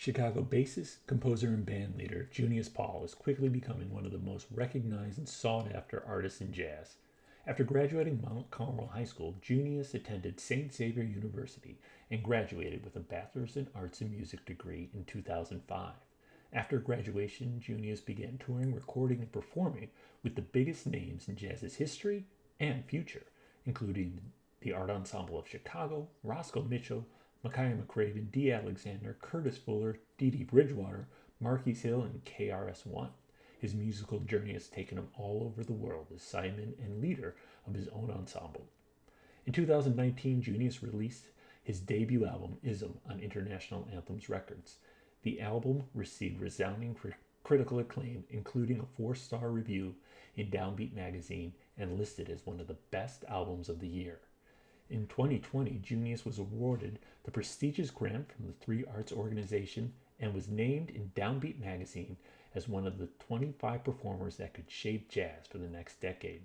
Chicago bassist, composer, and bandleader Junius Paul is quickly becoming one of the most recognized and sought-after artists in jazz. After graduating Mount Carmel High School, Junius attended St. Xavier University and graduated with a Bachelor's in Arts and Music degree in 2005. After graduation, Junius began touring, recording, and performing with the biggest names in jazz's history and future, including the Art Ensemble of Chicago, Roscoe Mitchell, Micaiah McCraven, D. Alexander, Curtis Fuller, Dee Dee Bridgewater, Marquise Hill, and KRS-One. His musical journey has taken him all over the world as sideman and leader of his own ensemble. In 2019, Junius released his debut album, Ism, on International Anthems Records. The album received resounding critical acclaim, including a 4-star review in Downbeat magazine and listed as one of the best albums of the year. In 2020, Junius was awarded the prestigious grant from the Three Arts Organization and was named in Downbeat magazine as one of the 25 performers that could shape jazz for the next decade.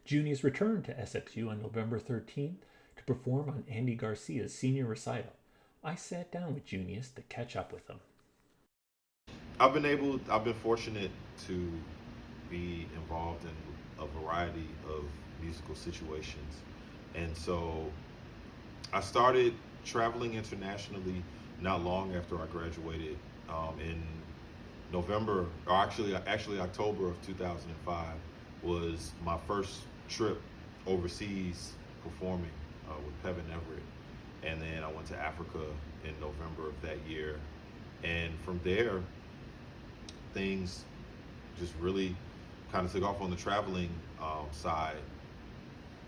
Junius returned to SXU on November 13th to perform on Andy Garcia's senior recital. I sat down with Junius to catch up with him. I've been fortunate to be involved in a variety of musical situations. And so I started traveling internationally not long after I graduated in November, or actually October of 2005 was my first trip overseas performing with Pevin Everett. And then I went to Africa in November of that year. And from there, things just really kind of took off on the traveling side.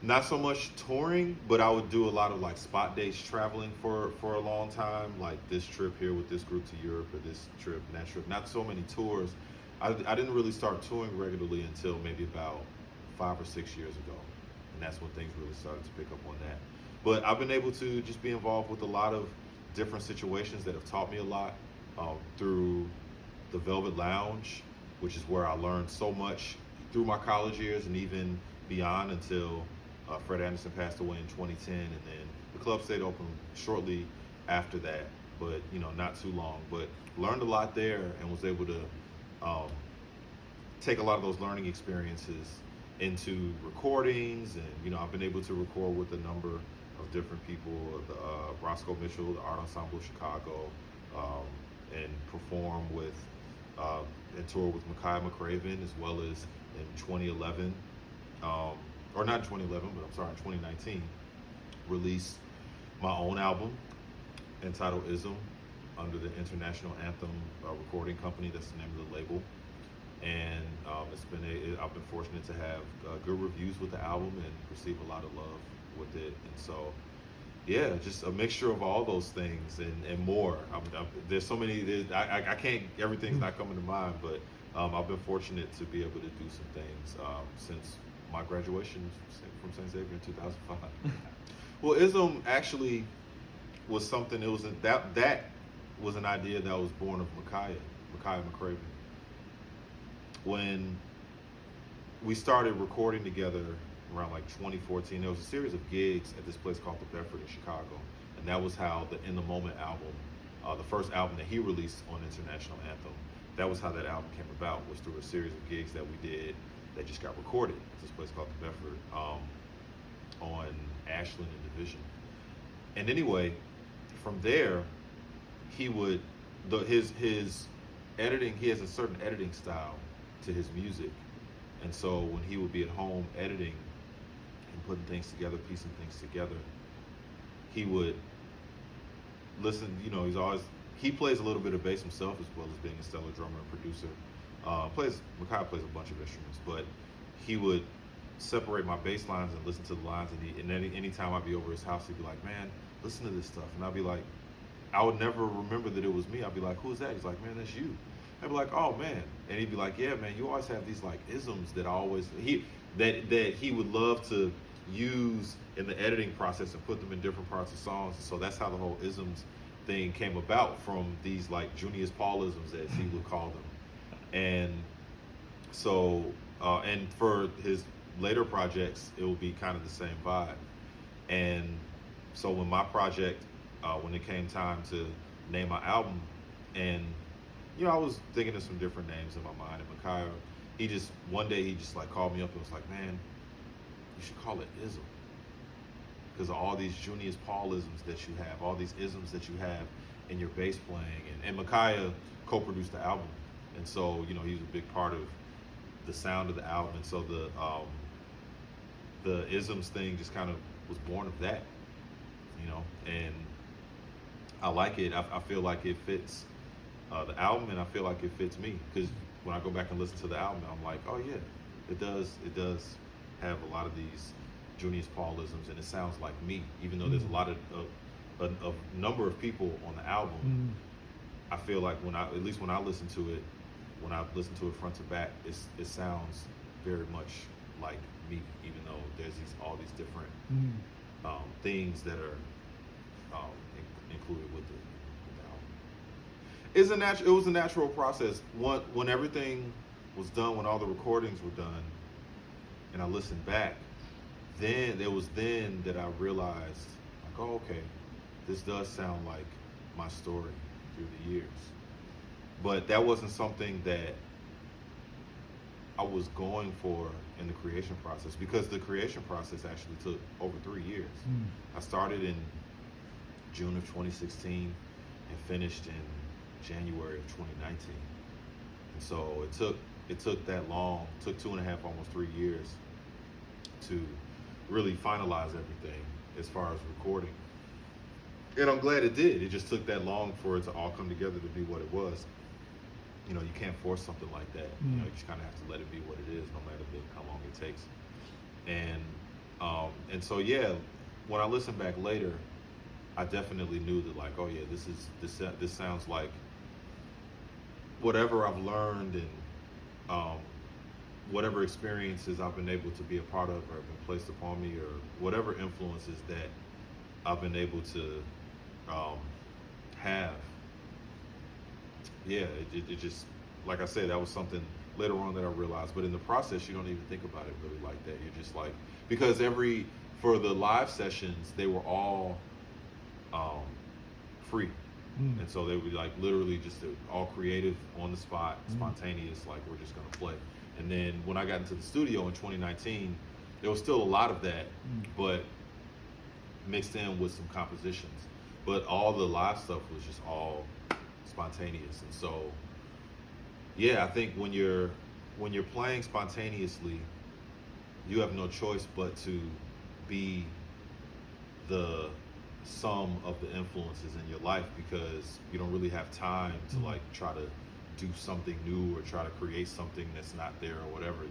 Not so much touring, but I would do a lot of like spot dates traveling for a long time, like this trip here with this group to Europe, or this trip and that trip. Not so many tours. I didn't really start touring regularly until maybe about 5 or 6 years ago. And that's when things really started to pick up on that. But I've been able to just be involved with a lot of different situations that have taught me a lot through the Velvet Lounge, which is where I learned so much through my college years and even beyond until Fred Anderson passed away in 2010, and then the club stayed open shortly after that, but not too long. But learned a lot there and was able to take a lot of those learning experiences into recordings, and I've been able to record with a number of different people, the Roscoe Mitchell, the Art Ensemble of Chicago, and perform with and tour with Micaiah McCraven, as well as in 2011. Or not 2011, but I'm sorry, 2019, released my own album entitled Ism under the International Anthem recording company. That's the name of the label. And I've been fortunate to have good reviews with the album and receive a lot of love with it. And so, yeah, just a mixture of all those things and more. There's so many, I can't, everything's not coming to mind, but I've been fortunate to be able to do some things since my graduation from St. Xavier in 2005. Well, Ism actually was something. That was an idea that was born of Micaiah McCraven. When we started recording together around like 2014, there was a series of gigs at this place called the Bedford in Chicago, and that was how the In the Moment album, the first album that he released on International Anthem, that was how that album came about, was through a series of gigs that we did that just got recorded at this place called the Bedford on Ashland and Division. And anyway, from there, he would his editing. He has a certain editing style to his music, and so when he would be at home editing and putting things together, piecing things together, he would listen. He plays a little bit of bass himself, as well as being a stellar drummer and producer. Micaiah plays a bunch of instruments, but he would separate my bass lines and listen to the lines, and anytime I'd be over his house, he'd be like, "Man, listen to this stuff," and I'd be like, I would never remember that it was me. I'd be like, "Who's that?" He's like, "Man, that's you." I'd be like, "Oh man," and he'd be like, "Yeah, man, you always have these like isms that he would love to use in the editing process and put them in different parts of songs." So that's how the whole isms thing came about, from these like Junius Paul isms, as he would call them. And so, and for his later projects, it will be kind of the same vibe. And so when my project, when it came time to name my album And I was thinking of some different names in my mind. And Micaiah, one day he just like called me up and was like, man, you should call it ism, because of all these Junius Paul isms that you have, all these isms that you have in your bass playing. And Micaiah co-produced the album, and so he's a big part of the sound of the album. And so the isms thing just kind of was born of that, and I like it. I feel like it fits the album, and I feel like it fits me, because when I go back and listen to the album, I'm like, oh yeah, it does have a lot of these Junius Paulisms, and it sounds like me, even though there's a lot of a number of people on the album. I feel like at least when I listen to it front to back, it sounds very much like me, even though there's all these different things that are included with the album. It was a natural process. When everything was done, when all the recordings were done, and I listened back, then that I realized, like, oh, okay, this does sound like my story through the years. But that wasn't something that I was going for in the creation process, because the creation process actually took over 3 years. I started in June of 2016 and finished in January of 2019. And so it took that long, took 2.5, almost 3 years to really finalize everything as far as recording. And I'm glad it did. It just took that long for it to all come together to be what it was. You can't force something like that. You just kind of have to let it be what it is, no matter how long it takes. And so yeah, when I listen back later, I definitely knew that, like, oh yeah, this sounds like whatever I've learned, and whatever experiences I've been able to be a part of or have been placed upon me, or whatever influences that I've been able to have. Yeah, it just, like I said, that was something later on that I realized. But in the process, you don't even think about it really like that. You're just like, because for the live sessions, they were all free. And so they would be like literally just all creative, on the spot, spontaneous, like we're just gonna play. And then when I got into the studio in 2019, there was still a lot of that, but mixed in with some compositions. But all the live stuff was just all spontaneous. And so yeah, I think when you're playing spontaneously, you have no choice but to be the sum of the influences in your life, because you don't really have time to like try to do something new or try to create something that's not there or whatever.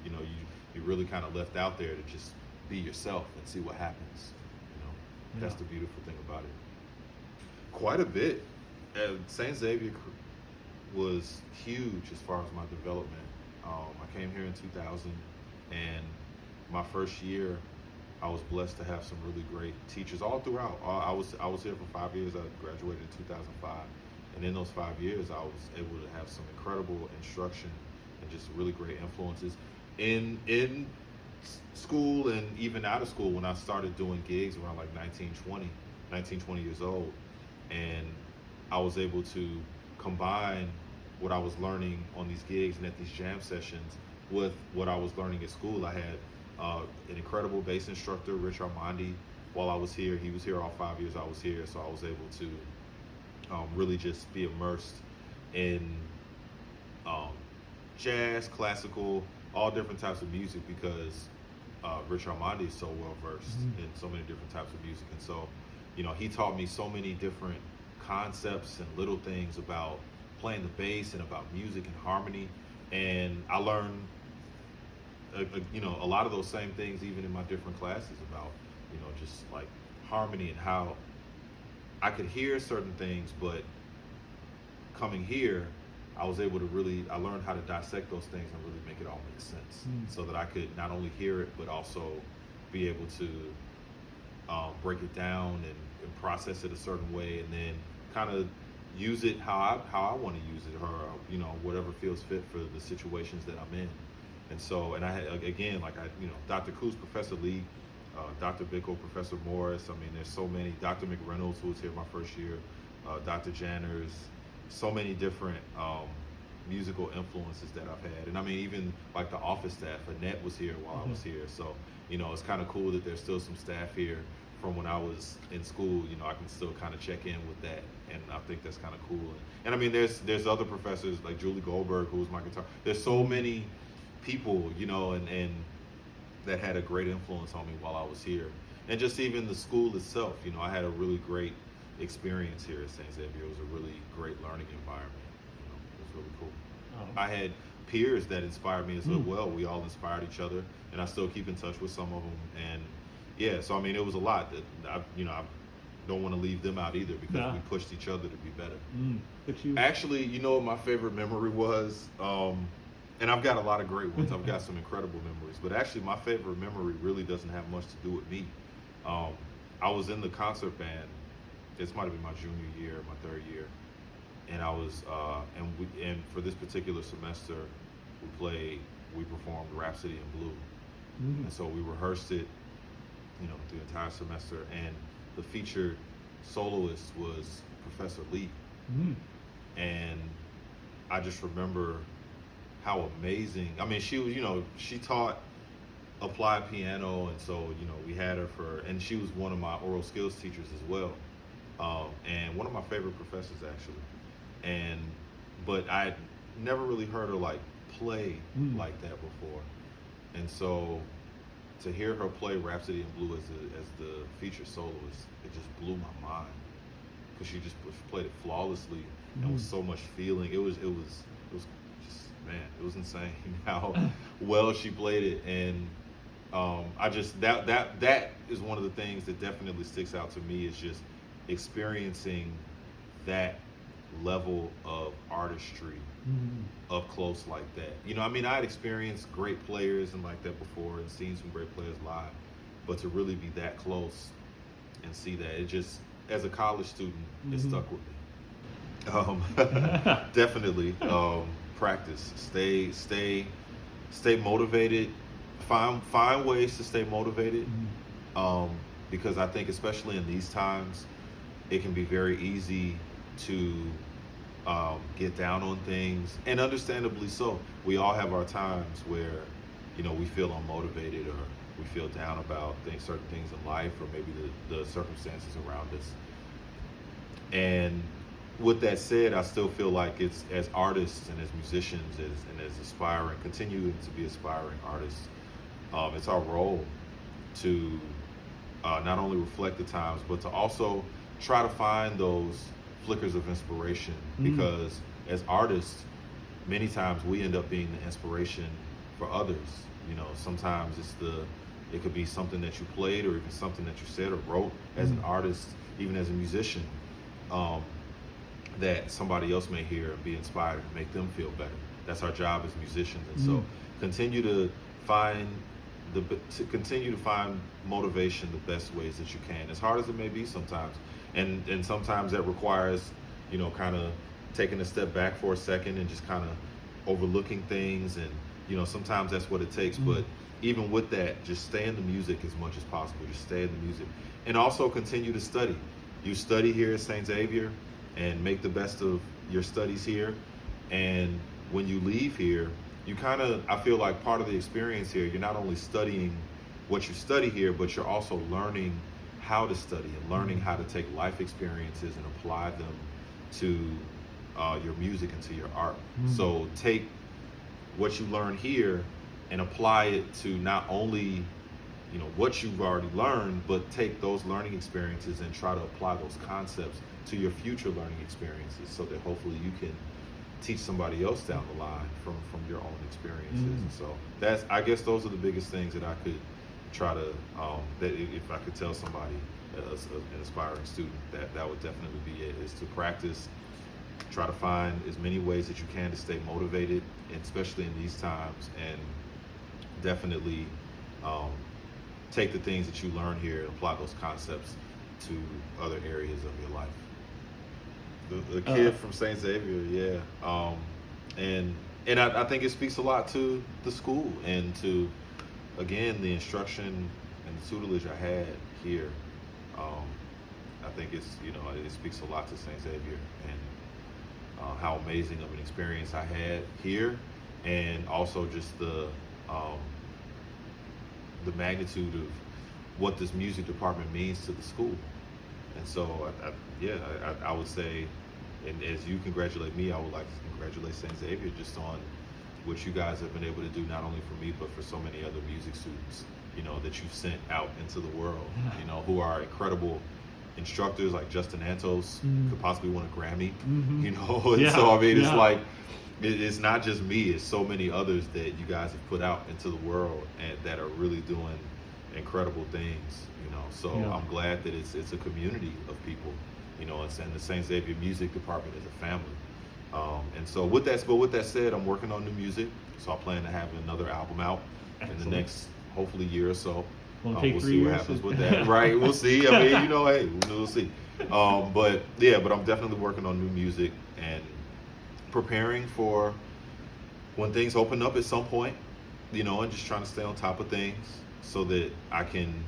You really kind of left out there to just be yourself and see what happens. That's the beautiful thing about it. Quite a bit. St. Xavier was huge as far as my development. I came here in 2000, and my first year, I was blessed to have some really great teachers all throughout. I was here for 5 years. I graduated in 2005, and in those 5 years, I was able to have some incredible instruction and just really great influences in school and even out of school. When I started doing gigs around like 19, 20 years old, and I was able to combine what I was learning on these gigs and at these jam sessions with what I was learning at school. I had an incredible bass instructor, Rich Armandi, while I was here. He was here all 5 years I was here, so I was able to really just be immersed in jazz, classical, all different types of music, because Rich Armandi is so well versed in so many different types of music. And so, he taught me so many different concepts and little things about playing the bass and about music and harmony. And I learned a lot of those same things even in my different classes about just like harmony, and how I could hear certain things, but coming here, I was able to I learned how to dissect those things and really make it all make sense, so that I could not only hear it, but also be able to break it down and process it a certain way, and then kind of use it how I want to use it, or whatever feels fit for the situations that I'm in. And so, and I had, again, Dr. Coos, Professor Lee, Dr. Bickle, Professor Morris. I mean, there's so many. Dr. McReynolds, who was here my first year, Dr. Janners, so many different musical influences that I've had. And I mean, even like the office staff, Annette was here while I was here. So, you know, it's kind of cool that there's still some staff here from when I was in school. You know, I can still kind of check in with that. And I think that's kind of cool. And I mean, there's other professors like Julie Goldberg, who was my guitar. There's so many people, you know, and that had a great influence on me while I was here. And just even the school itself, you know, I had a really great experience here at St. Xavier. It was a really great learning environment. You know, it was really cool. I had peers that inspired me as well. We all inspired each other, and I still keep in touch with some of them. And yeah, so I mean, it was a lot that I don't want to leave them out either, because we pushed each other to be better. But you Actually, you know what my favorite memory was? And I've got a lot of great ones. I've got some incredible memories, but actually my favorite memory really doesn't have much to do with me. I was in the concert band. This might have been my junior year, my third year, and I was and for this particular semester, we performed Rhapsody in Blue, and so we rehearsed it, you know, the entire semester. And the featured soloist was Professor Lee, and I just remember how amazing. I mean, she was, you know, she taught applied piano, and so, you know, we had her and she was one of my oral skills teachers as well, and one of my favorite professors actually. But I never really heard her like play like that before, and so to hear her play Rhapsody in Blue as the featured soloist, it just blew my mind, because she just played it flawlessly and with so much feeling. It was just, man, it was insane how well she played it. And I just that is one of the things that definitely sticks out to me, is just experiencing that level of artistry up close like that. You know, I mean, I had experienced great players and like that before, and seen some great players live, but to really be that close and see that, it just, as a college student, it stuck with me. Definitely practice, stay motivated, find ways to stay motivated, because I think especially in these times, it can be very easy to get down on things, and understandably so. We all have our times where, you know, we feel unmotivated, or we feel down about certain things in life, or maybe the circumstances around us. And with that said, I still feel like it's, as artists and as musicians, and as continuing to be aspiring artists, it's our role to not only reflect the times, but to also try to find those flickers of inspiration, because as artists, many times we end up being the inspiration for others. You know, sometimes it could be something that you played, or even something that you said or wrote as an artist, even as a musician, that somebody else may hear and be inspired and make them feel better. That's our job as musicians. And so continue to find motivation the best ways that you can, as hard as it may be sometimes. And sometimes that requires, you know, kind of taking a step back for a second and just kind of overlooking things. And, you know, sometimes that's what it takes. But even with that, just stay in the music as much as possible. Just stay in the music. And also continue to study. You study here at St. Xavier, and make the best of your studies here. And when you leave here, you kind of, I feel like part of the experience here, you're not only studying what you study here, but you're also learning how to study, and learning how to take life experiences and apply them to your music and to your art. So take what you learn here and apply it to not only, you know, what you've already learned, but take those learning experiences and try to apply those concepts to your future learning experiences, so that hopefully you can teach somebody else down the line from your own experiences. And so I guess those are the biggest things that I could try to, that if I could tell somebody, an aspiring student, that would definitely be it, is to practice, try to find as many ways that you can to stay motivated, and especially in these times, and definitely take the things that you learn here and apply those concepts to other areas of your life. The kid from St. Xavier, and I think it speaks a lot to the school, and to, again, the instruction and the tutelage I had here. I think it's, you know, it speaks a lot to St. Xavier, and how amazing of an experience I had here, and also just the magnitude of what this music department means to the school. And so, I would say, and as you congratulate me, I would like to congratulate St. Xavier just on what you guys have been able to do, not only for me, but for so many other music students, that you've sent out into the world, who are incredible instructors, like Justin Antos could possibly win a Grammy, and so, I mean, it's like, it's not just me, it's so many others that you guys have put out into the world and that are really doing incredible things, so I'm glad that it's a community of people, and the St. Xavier Music Department is a family. And so with that said, I'm working on new music, so I plan to have another album out in the next, hopefully, year or so. We'll see what happens with that. Right, we'll see. I mean, hey, we'll see. But I'm definitely working on new music and preparing for when things open up at some point, and just trying to stay on top of things so that I can,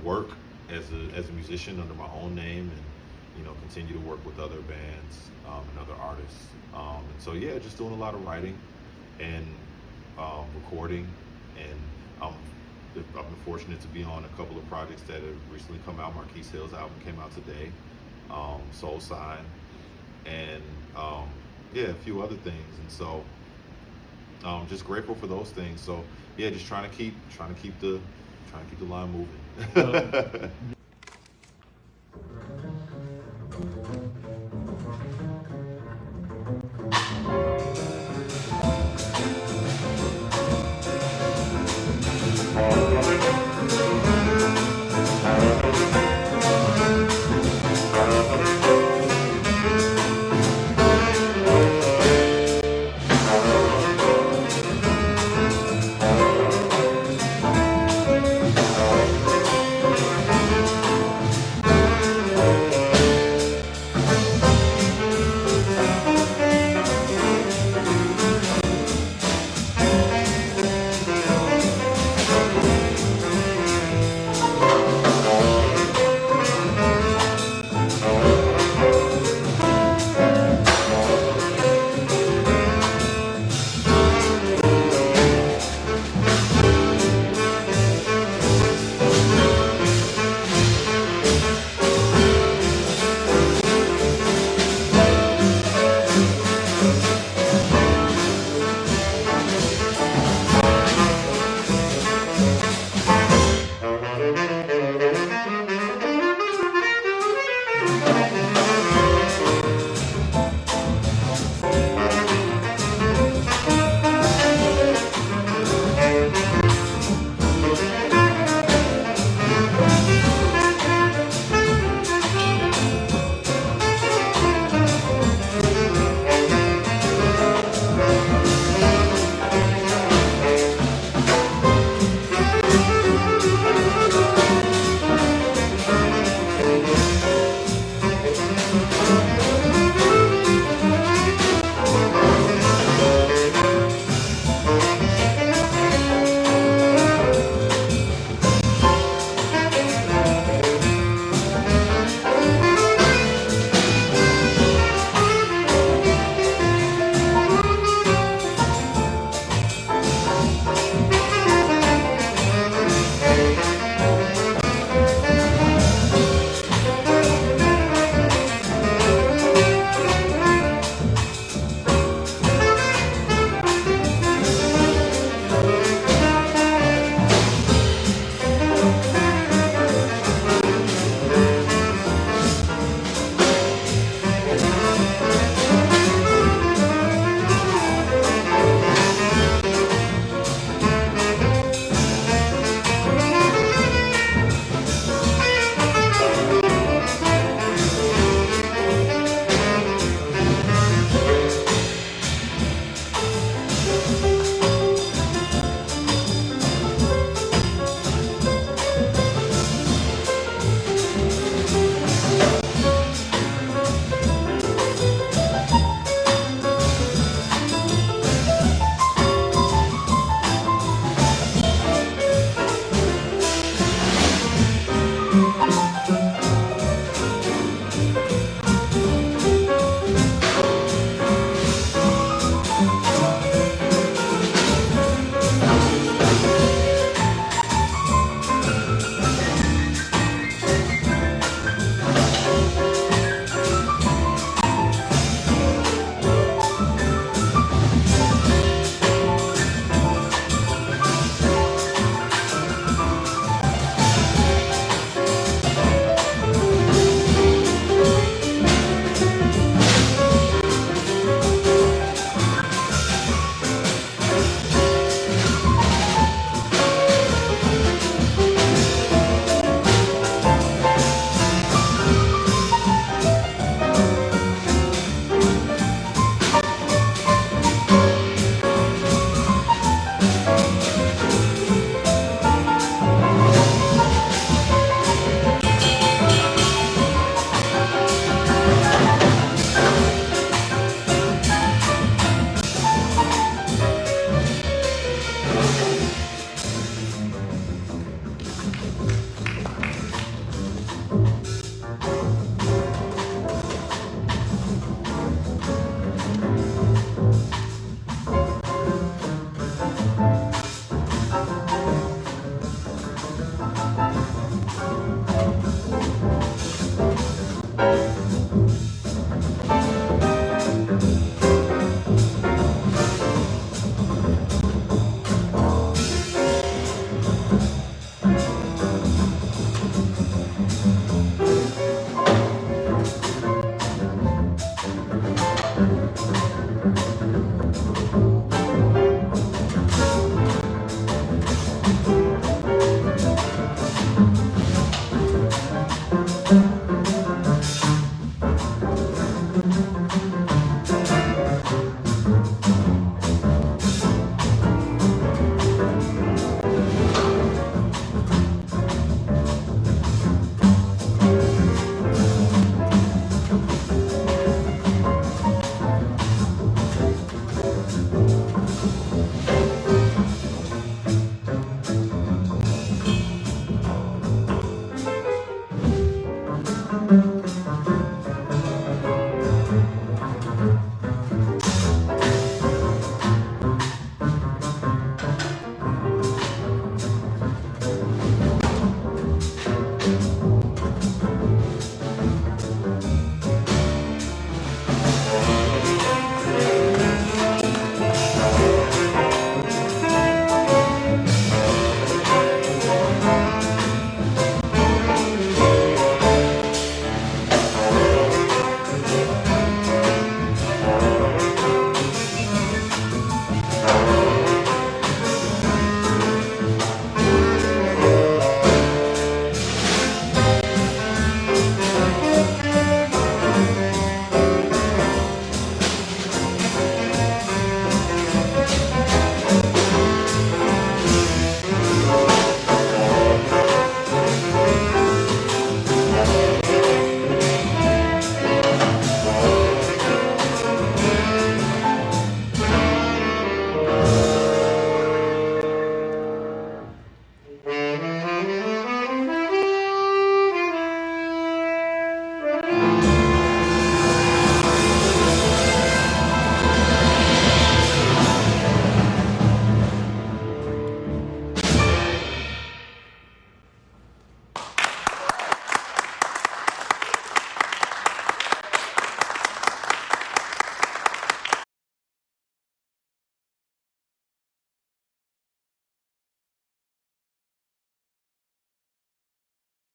work as a musician under my own name and, continue to work with other bands and other artists. And so, just doing a lot of writing and recording, and I've been fortunate to be on a couple of projects that have recently come out. Marquise Hill's album came out today, Soul Sign, and a few other things. And so just grateful for those things. So just trying to keep the line moving.